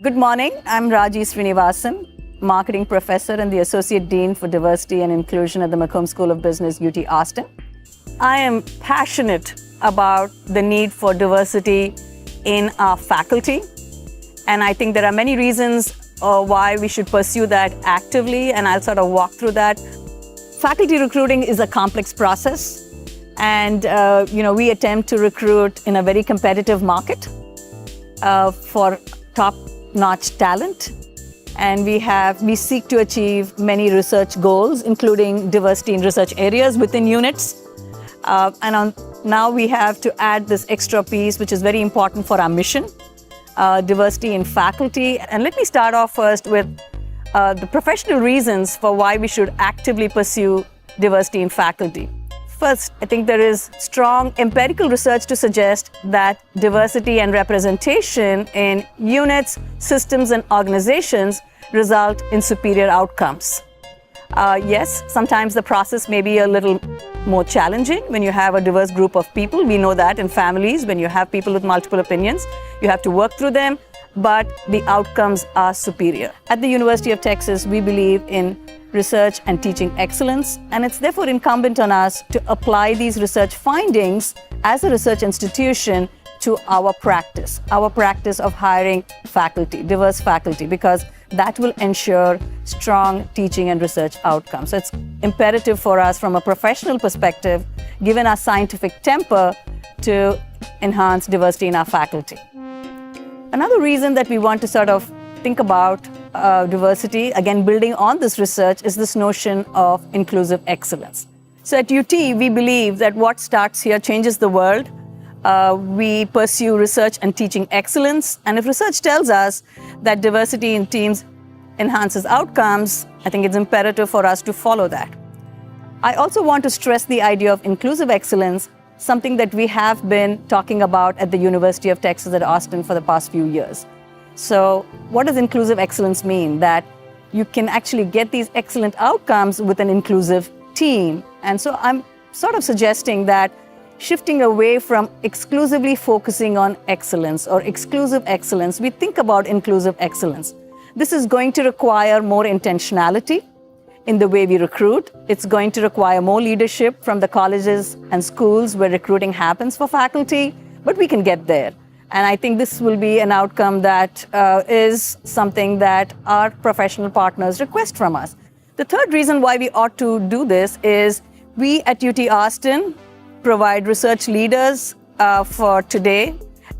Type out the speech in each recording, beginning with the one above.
Good morning. I'm Raji Srinivasan, Marketing Professor and the Associate Dean for Diversity and Inclusion at the McCombs School of Business, UT Austin. I am passionate about the need for diversity in our faculty, and I think there are many reasons why we should pursue that actively, and I'll sort of walk through that. Faculty recruiting is a complex process, and we attempt to recruit in a very competitive market for top-notch talent, and we seek to achieve many research goals, including diversity in research areas within units. Now we have to add this extra piece, which is very important for our mission, diversity in faculty. And let me start off first with the professional reasons for why we should actively pursue diversity in faculty. First, I think there is strong empirical research to suggest that diversity and representation in units, systems, and organizations result in superior outcomes. Yes, sometimes the process may be a little more challenging when you have a diverse group of people. We know that in families, when you have people with multiple opinions, you have to work through them, but the outcomes are superior. At the University of Texas, we believe in research and teaching excellence, and it's therefore incumbent on us to apply these research findings as a research institution to our practice of hiring faculty, diverse faculty, because that will ensure strong teaching and research outcomes. So it's imperative for us from a professional perspective, given our scientific temper, to enhance diversity in our faculty. Another reason that we want to sort of think about diversity, again building on this research, is this notion of inclusive excellence. So at UT, we believe that what starts here changes the world. We pursue research and teaching excellence, and if research tells us that diversity in teams enhances outcomes, I think it's imperative for us to follow that. I also want to stress the idea of inclusive excellence, something that we have been talking about at the University of Texas at Austin for the past few years. So what does inclusive excellence mean? That you can actually get these excellent outcomes with an inclusive team. And so I'm sort of suggesting that shifting away from exclusively focusing on excellence or exclusive excellence, we think about inclusive excellence. This is going to require more intentionality in the way we recruit. It's going to require more leadership from the colleges and schools where recruiting happens for faculty, but we can get there. And I think this will be an outcome that is something that our professional partners request from us. The third reason why we ought to do this is we at UT Austin provide research leaders for today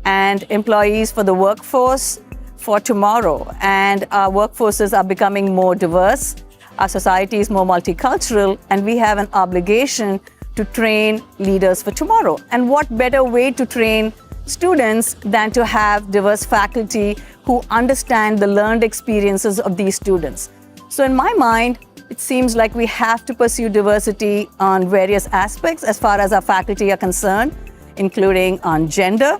and employees for the workforce for tomorrow. And our workforces are becoming more diverse. Our society is more multicultural, and we have an obligation to train leaders for tomorrow. And what better way to train students than to have diverse faculty who understand the learned experiences of these students. So in my mind, it seems like we have to pursue diversity on various aspects as far as our faculty are concerned, including on gender,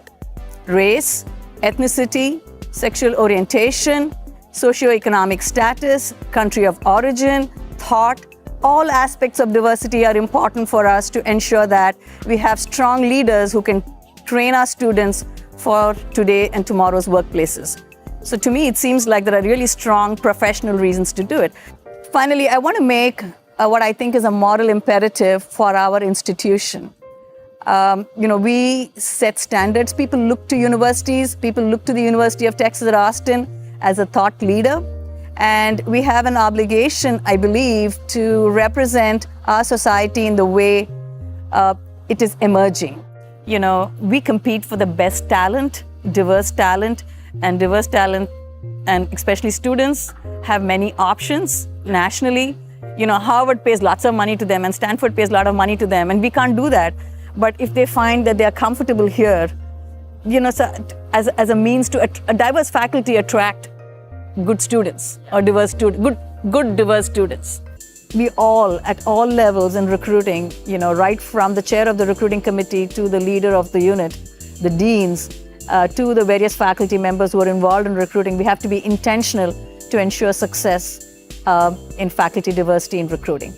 race, ethnicity, sexual orientation, socioeconomic status, country of origin, thought. All aspects of diversity are important for us to ensure that we have strong leaders who can train our students for today and tomorrow's workplaces. So to me, it seems like there are really strong professional reasons to do it. Finally, I want to make what I think is a moral imperative for our institution. We set standards. People look to universities. People look to the University of Texas at Austin as a thought leader. And we have an obligation, I believe, to represent our society in the way it is emerging. We compete for the best talent, and especially students have many options nationally. Harvard pays lots of money to them and Stanford pays a lot of money to them, and we can't do that. But if they find that they are comfortable here, so as a means to a diverse faculty attract good students or good diverse students. We all, at all levels in recruiting, right from the chair of the recruiting committee to the leader of the unit, the deans, to the various faculty members who are involved in recruiting, we have to be intentional to ensure success in faculty diversity in recruiting.